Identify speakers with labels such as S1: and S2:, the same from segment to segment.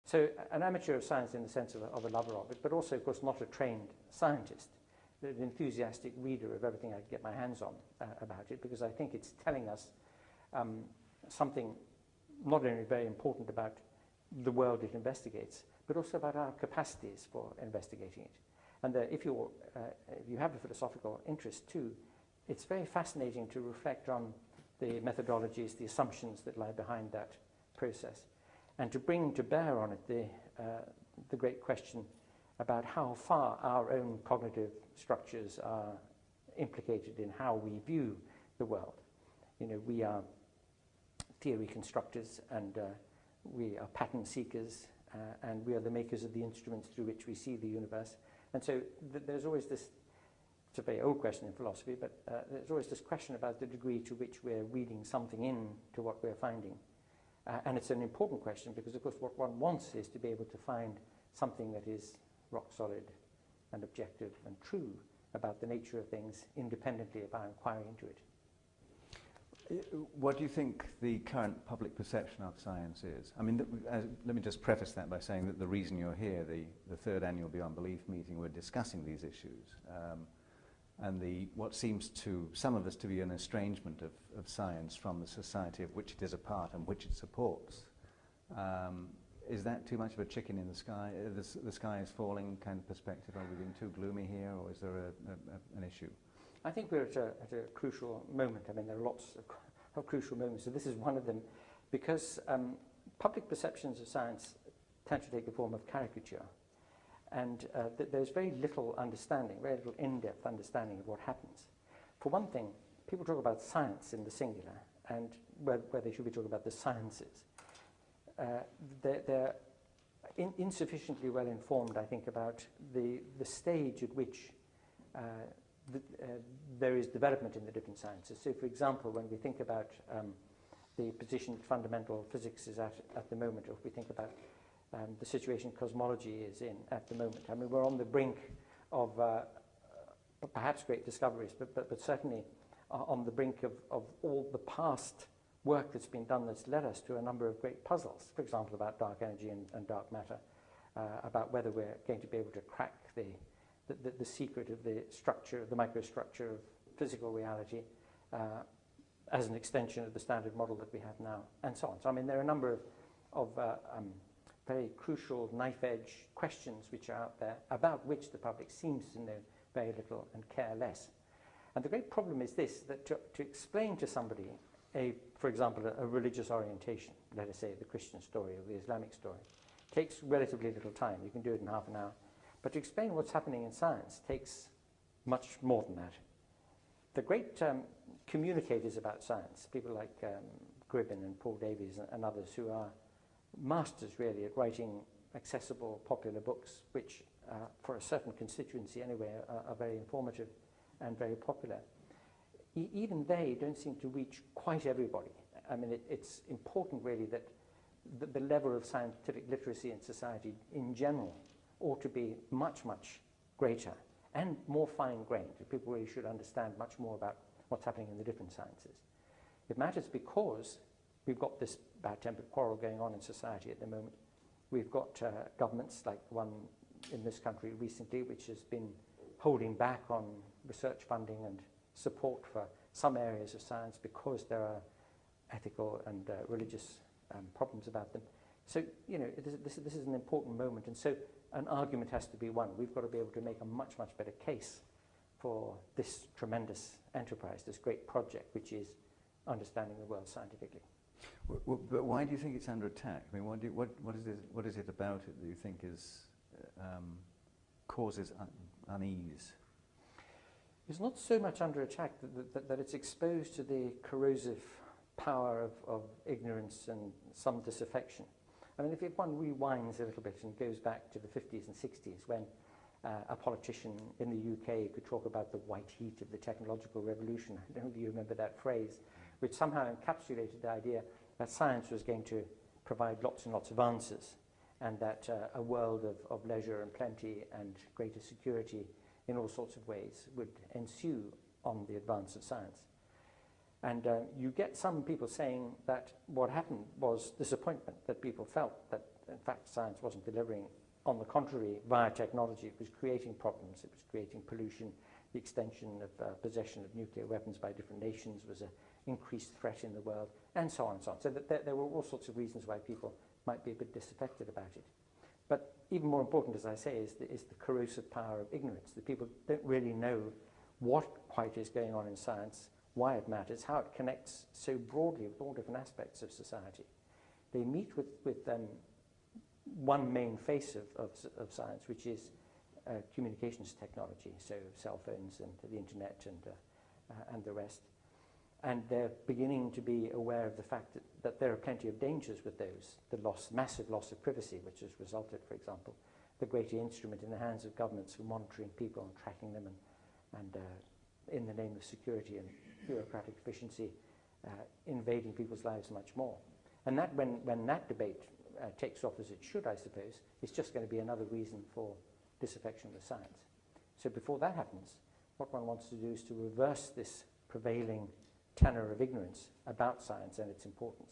S1: So an amateur of science in the sense of a lover of it, but also, of course, not a trained scientist, an enthusiastic reader of everything I can get my hands on about it, because I think it's telling us something not only very important about the world it investigates, but also about our capacities for investigating it. And if you have a philosophical interest too, it's very fascinating to reflect on the methodologies, the assumptions that lie behind that process, and to bring to bear on it the great question about how far our own cognitive structures are implicated in how we view the world. You know, we are theory constructors, and we are pattern seekers, and we are the makers of the instruments through which we see the universe. And so there's always this, it's a very old question in philosophy, but there's always this question about the degree to which we're reading something into what we're finding. And it's an important question because, of course, what one wants is to be able to find something that is rock solid and objective and true about the nature of things independently of our inquiry into it.
S2: What do you think the current public perception of science is? I mean, let me just preface that by saying that the reason you're here, the third annual Beyond Belief meeting, we're discussing these issues. And what seems to some of us to be an estrangement of science from the society of which it is a part and which it supports. Is that too much of a chicken in the sky, the sky is falling kind of perspective? Are we being too gloomy here, or is there an issue?
S1: I think we're at a crucial moment. I mean, there are lots of crucial moments, so this is one of them, because public perceptions of science tend to take the form of caricature, and there's very little understanding, very little in-depth understanding of what happens. For one thing, people talk about science in the singular, and where they should be talking about the sciences. They're insufficiently well informed, I think, about the stage at which there is development in the different sciences. So, for example, when we think about the position that fundamental physics is at the moment, or if we think about the situation cosmology is in at the moment, I mean, we're on the brink of perhaps great discoveries, but certainly on the brink of all the past work that's been done that's led us to a number of great puzzles, for example, about dark energy and dark matter, about whether we're going to be able to crack the secret of the structure, the microstructure of physical reality as an extension of the standard model that we have now, and so on. So, I mean, there are a number of very crucial knife-edge questions which are out there about which the public seems to know very little and care less. And the great problem is this, that to explain to somebody, for example, a religious orientation, let us say the Christian story or the Islamic story, takes relatively little time. You can do it in half an hour. But to explain what's happening in science takes much more than that. The great communicators about science, people like Gribbin and Paul Davies and others, who are masters really at writing accessible, popular books, which for a certain constituency anyway are very informative and very popular. Even they don't seem to reach quite everybody. I mean, it's important really that the level of scientific literacy in society in general ought to be much, much greater and more fine-grained. People really should understand much more about what's happening in the different sciences. It matters because we've got this bad-tempered quarrel going on in society at the moment. We've got governments like the one in this country recently, which has been holding back on research funding and support for some areas of science because there are ethical and religious problems about them. So, you know, this is an important moment, and so an argument has to be won. We've got to be able to make a much, much better case for this tremendous enterprise, this great project, which is understanding the world scientifically.
S2: But why do you think it's under attack? I mean, what is it about it that you think causes unease?
S1: It's not so much under attack that it's exposed to the corrosive power of ignorance and some disaffection. I mean, if one rewinds a little bit and goes back to the 50s and 60s when a politician in the UK could talk about the white heat of the technological revolution, I don't know if you remember that phrase, which somehow encapsulated the idea that science was going to provide lots and lots of answers, and that a world of leisure and plenty and greater security in all sorts of ways would ensue on the advance of science. And you get some people saying that what happened was disappointment, that people felt that in fact, science wasn't delivering. On the contrary, via technology, it was creating problems. It was creating pollution. The extension of possession of nuclear weapons by different nations was an increased threat in the world, and so on and so on. So there were all sorts of reasons why people might be a bit disaffected about it. But even more important, as I say, is the corrosive power of ignorance. The people don't really know what quite is going on in science, why it matters, how it connects so broadly with all different aspects of society. They meet with one main face of science, which is communications technology, so cell phones and the internet and the rest. And they're beginning to be aware of the fact that there are plenty of dangers with those. The massive loss of privacy, which has resulted, for example, the greater instrument in the hands of governments for monitoring people and tracking them and in the name of security and bureaucratic efficiency, invading people's lives much more. And that when that debate takes off as it should, I suppose, it's just going to be another reason for disaffection with science. So before that happens, what one wants to do is to reverse this prevailing tenor of ignorance about science and its importance.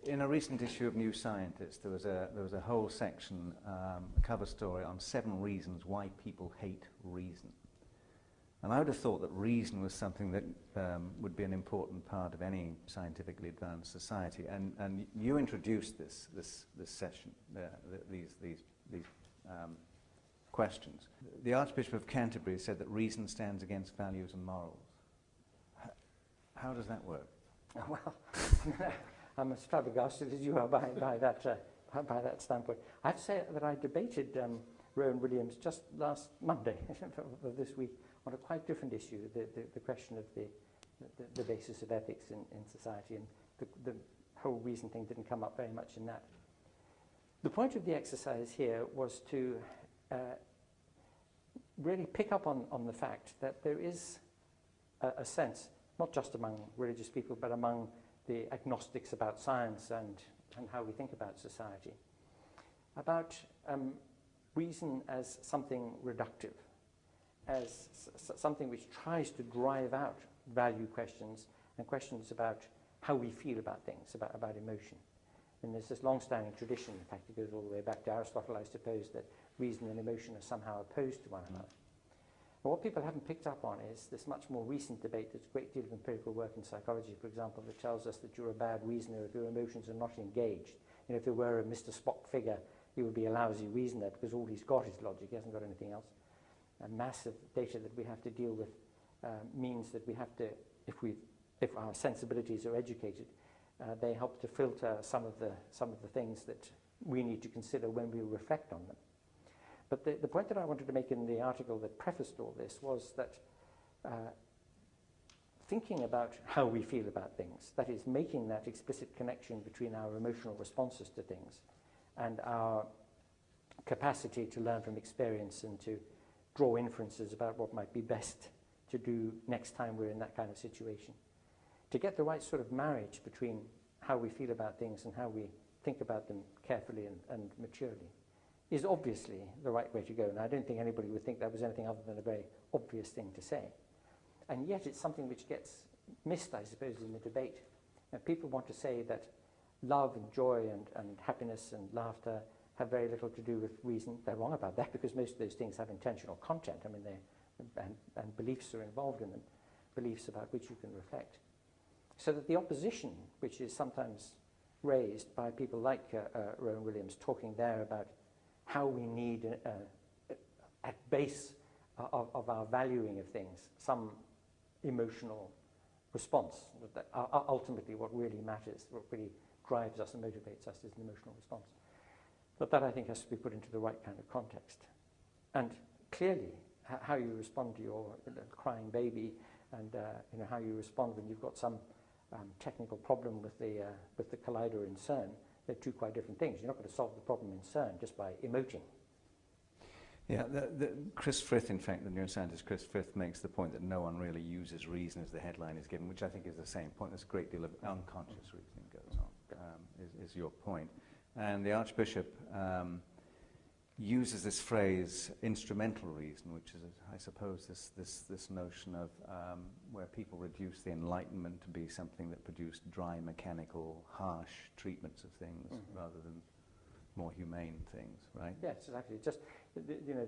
S2: In a recent issue of New Scientist, there was a whole section, a cover story on 7 reasons why people hate reason. And I would have thought that reason was something that would be an important part of any scientifically advanced society. And you introduced this session, these questions. The Archbishop of Canterbury said that reason stands against values and morals. How does that work?
S1: Well, I'm as flabbergasted as you are by that standpoint. I have to say that I debated Rowan Williams just last Monday of this week on a quite different issue, the question of the basis of ethics in society, and the whole reason thing didn't come up very much in that. The point of the exercise here was to really pick up on the fact that there is a sense, not just among religious people, but among the agnostics about science and how we think about society, about reason as something reductive, as something which tries to drive out value questions and questions about how we feel about things, about emotion. And there's this long-standing tradition, in fact it goes all the way back to Aristotle, I suppose, that reason and emotion are somehow opposed to one another. But what people haven't picked up on is this much more recent debate. There's a great deal of empirical work in psychology, for example, that tells us that you're a bad reasoner if your emotions are not engaged. You know, if there were a Mr. Spock figure, he would be a lousy reasoner because all he's got is logic, he hasn't got anything else. And massive data that we have to deal with means that we have to, if our sensibilities are educated, they help to filter some of the things that we need to consider when we reflect on them. But the point that I wanted to make in the article that prefaced all this was that thinking about how we feel about things, that is, making that explicit connection between our emotional responses to things and our capacity to learn from experience and to draw inferences about what might be best to do next time we're in that kind of situation. To get the right sort of marriage between how we feel about things and how we think about them carefully and maturely is obviously the right way to go. And I don't think anybody would think that was anything other than a very obvious thing to say. And yet it's something which gets missed, I suppose, in the debate. And people want to say that love and joy and happiness and laughter have very little to do with reason. They're wrong about that because most of those things have intentional content. I mean, and beliefs are involved in them, beliefs about which you can reflect. So that the opposition, which is sometimes raised by people like Rowan Williams, talking there about how we need, at base of our valuing of things, some emotional response. That ultimately what really matters, what really drives us and motivates us is an emotional response. But that, I think, has to be put into the right kind of context. And clearly, how you respond to your crying baby and how you respond when you've got some technical problem with the collider in CERN, they're two quite different things. You're not going to solve the problem in CERN just by emoting.
S2: Yeah, Chris Frith, in fact, the neuroscientist Chris Frith makes the point that no one really uses reason as the headline is given, which I think is the same point. There's a great deal of unconscious reasoning goes on, is your point. And the Archbishop uses this phrase, instrumental reason, which is, I suppose, this notion of where people reduce the Enlightenment to be something that produced dry, mechanical, harsh treatments of things rather than more humane things, right?
S1: Yes, exactly. Just, you know,